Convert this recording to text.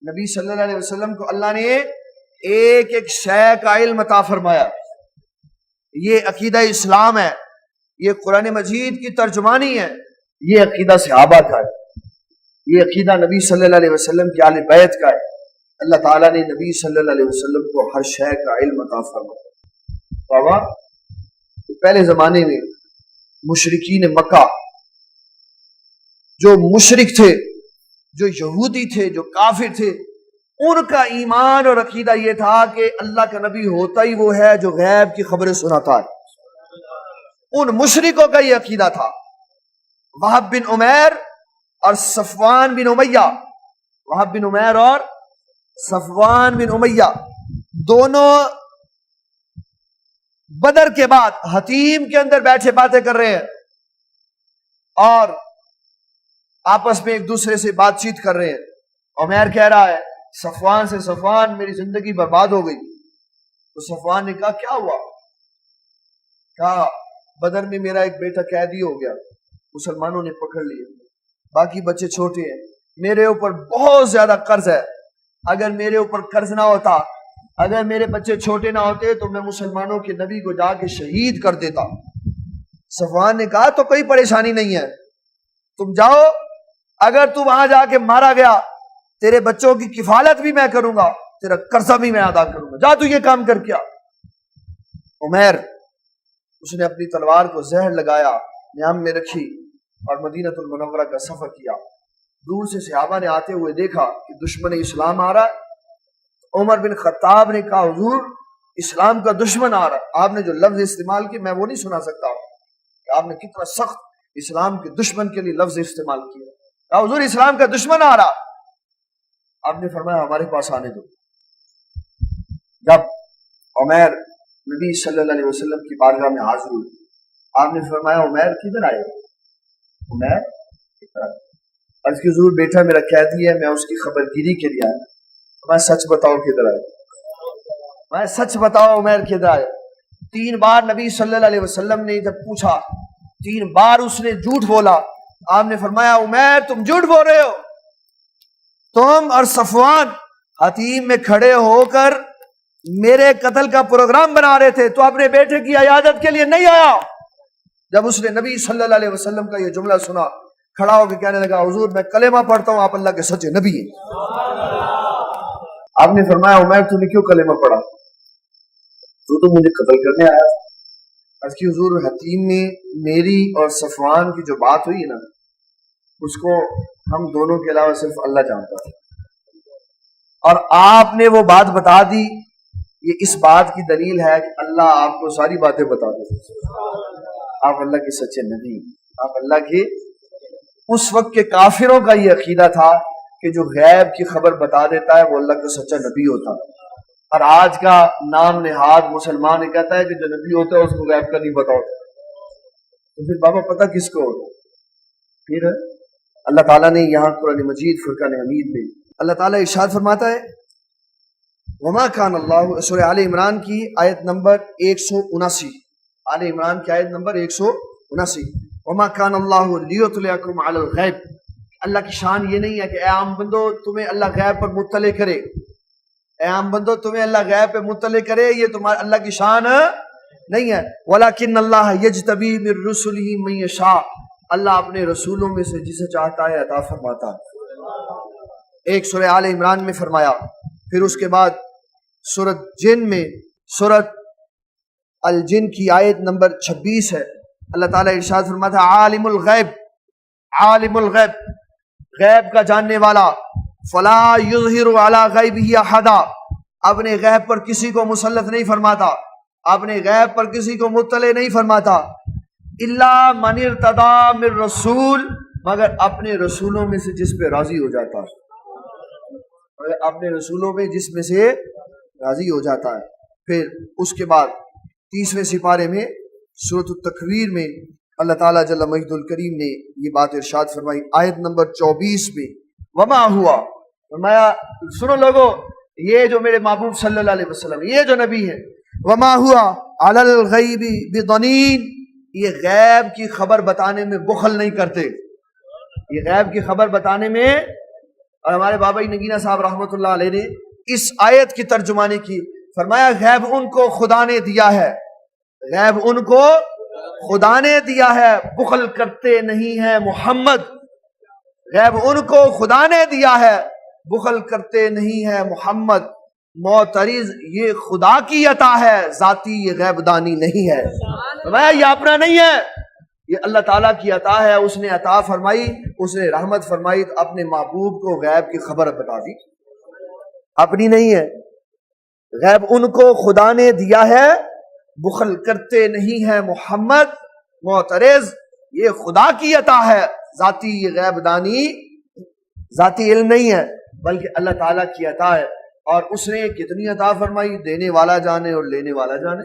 نبی صلی اللہ علیہ وسلم کو اللہ نے ایک ایک شے کا علم عطا فرمایا. یہ عقیدہ اسلام ہے, یہ قرآن مجید کی ترجمانی ہے, یہ عقیدہ صحابہ کا ہے, یہ عقیدہ نبی صلی اللہ علیہ وسلم کی آل بیت کا ہے. اللہ تعالیٰ نے نبی صلی اللہ علیہ وسلم کو ہر شے کا علم عطا فرمایا. بابا پہلے زمانے میں مشرکین مکہ, جو مشرک تھے, جو یہودی تھے, جو کافر تھے, ان کا ایمان اور عقیدہ یہ تھا کہ اللہ کا نبی ہوتا ہی وہ ہے جو غیب کی خبریں سناتا ہے. ان مشرکوں کا یہ عقیدہ تھا. وہب بن عمیر اور صفوان بن امیہ, وہب بن عمیر اور صفوان بن امیہ دونوں بدر کے بعد حتیم کے اندر بیٹھے باتیں کر رہے ہیں اور آپس میں ایک دوسرے سے بات چیت کر رہے ہیں. عمیر کہہ رہا ہے صفوان سے, صفوان میری زندگی برباد ہو گئی. تو صفوان نے کہا کیا ہوا؟ کہا بدر میں میرا ایک بیٹا قیدی ہو گیا, مسلمانوں نے پکڑ لیا, باقی بچے چھوٹے ہیں, میرے اوپر بہت زیادہ قرض ہے. اگر میرے اوپر قرض نہ ہوتا, اگر میرے بچے چھوٹے نہ ہوتے تو میں مسلمانوں کے نبی کو جا کے شہید کر دیتا. صفوان نے کہا تو کوئی پریشانی نہیں ہے, تم جاؤ, اگر تو وہاں جا کے مارا گیا تیرے بچوں کی کفالت بھی میں کروں گا, تیرا قرضہ بھی میں ادا کروں گا, جا تو یہ کام کر کیا. عمیر اس نے اپنی تلوار کو زہر لگایا, نیام میں رکھی اور مدینہ المنورہ کا سفر کیا. دور سے صحابہ نے آتے ہوئے دیکھا کہ دشمن اسلام آ رہا ہے. عمر بن خطاب نے کہا حضور اسلام کا دشمن آ رہا ہے. آپ نے جو لفظ استعمال کی میں وہ نہیں سنا سکتا کہ آپ نے کتنا سخت اسلام کے دشمن کے لیے لفظ استعمال کیا. کہا حضور اسلام کا دشمن آ رہا. آپ نے فرمایا ہمارے پاس آنے دو. جب عمیر نبی صلی اللہ علیہ وسلم کی بارگاہ میں حاضر ہوئے, آپ نے فرمایا عمیر کدھر آئے؟ عمیر عرض کی حضور بیٹا میرا قیدی ہے, میں اس کی خبر گیری کے لیے آیا. میں سچ بتاؤ کدھر آئے؟ میں سچ بتاؤ عمیر کدھر آئے؟ 3 بار نبی صلی اللہ علیہ وسلم نے جب پوچھا, 3 بار اس نے جھوٹ بولا. آپ نے فرمایا عمیر تم جھوٹ بول رہے ہو, تم اور صفوان حتیم میں کھڑے ہو کر میرے قتل کا پروگرام بنا رہے تھے, تو اپنے بیٹے کی عیادت کے لیے نہیں آیا. جب اس نے نبی صلی اللہ علیہ وسلم کا یہ جملہ سنا, کھڑا ہو کے کہنے لگا حضور میں کلمہ پڑھتا ہوں, آپ اللہ کے سچے نبی ہیں. آپ نے فرمایا عمیر تو نے کیوں کلمہ پڑھا؟ تو مجھے قتل کرنے آیا تھا. اس کی حضور حتیم میں میری اور صفوان کی جو بات ہوئی ہے نا, اس کو ہم دونوں کے علاوہ صرف اللہ جانتا ہے, اور آپ نے وہ بات بتا دی. یہ اس بات کی دلیل ہے کہ اللہ آپ کو ساری باتیں بتا دے. آپ اللہ کے سچے نبی, آپ اللہ کے. اس وقت کے کافروں کا یہ عقیدہ تھا کہ جو غیب کی خبر بتا دیتا ہے وہ اللہ کا سچا نبی ہوتا ہے. اور آج کا نام نہاد مسلمان یہ کہتا ہے کہ جو نبی ہوتا ہے اس کو غیب کا نہیں پتا ہوتا. تو پھر بابا پتہ کس کو ہوتا؟ پھر اللہ تعالیٰ نے یہاں قرآن مجید فرقان حمید میں اللہ تعالیٰ ارشاد فرماتا ہے وما کان اللہ, سورہ آل عمران کی آیت نمبر 179, آل عمران کی آیت نمبر 179, وما کان اللہ لیطلعکم علی الغیب. اللہ کی شان یہ نہیں ہے کہ اے عام بندو تمہیں اللہ غیب پر مطلع کرے, اے عام بندو تمہیں اللہ غیب پہ مطلع کرے, یہ تمہارا اللہ کی شان نہیں ہے. ولیکن اللہ یجتبی من رسلہ من یشاء, اللہ اپنے رسولوں میں سے جسے چاہتا ہے عطا فرماتا ہے. ایک سورہ آل عمران میں فرمایا, پھر اس کے بعد سورۃ جن میں, سورۃ الجن کی آیت نمبر 26 ہے, اللہ تعالیٰ ارشاد فرماتا ہے عالم الغیب, عالم الغیب, غیب کا جاننے والا, فلا یظہر علی غیبہ احدا, اپنے غیب پر کسی کو مسلط نہیں فرماتا, اپنے غیب پر کسی کو مطلع نہیں فرماتا, الا من ارتضی من رسول, مگر اپنے رسولوں میں سے جس پہ راضی ہو جاتا ہے, مگر اپنے رسولوں میں جس میں سے راضی ہو جاتا ہے. پھر اس کے بعد 30ویں سپارے میں سورۃ التکویر میں اللہ تعالیٰ جل مجدہ الکریم نے یہ بات ارشاد فرمائی آیت نمبر 24 میں, وما ہوا, فرمایا سنو لوگو, یہ جو میرے محبوب صلی اللہ علیہ وسلم, یہ جو نبی ہے, وما ہوا علی الغیب بضنین, یہ غیب کی خبر بتانے میں بخل نہیں کرتے, یہ غیب کی خبر بتانے میں اور ہمارے بابا نگینہ صاحب رحمۃ اللہ علیہ نے اس آیت کی ترجمانی کی، فرمایا غیب ان کو خدا نے دیا ہے، غیب ان کو خدا نے دیا ہے، بخل کرتے نہیں ہیں محمد، غیب ان کو خدا نے دیا ہے، بخل کرتے نہیں ہیں محمد، معترض یہ خدا کی عطا ہے، ذاتی یہ غیب دانی نہیں ہے۔ فرمایا یہ اپنا نہیں ہے، یہ اللہ تعالیٰ کی عطا ہے، اس نے عطا فرمائی، اس نے رحمت فرمائی، تو اپنے محبوب کو غیب کی خبر بتا دی، اپنی نہیں ہے۔ غیب ان کو خدا نے دیا ہے، بخل کرتے نہیں ہیں محمد، معترض یہ خدا کی عطا ہے، ذاتی یہ غیب دانی ذاتی علم نہیں ہے بلکہ اللہ تعالیٰ کی عطا ہے، اور اس نے کتنی عطا فرمائی دینے والا جانے اور لینے والا جانے۔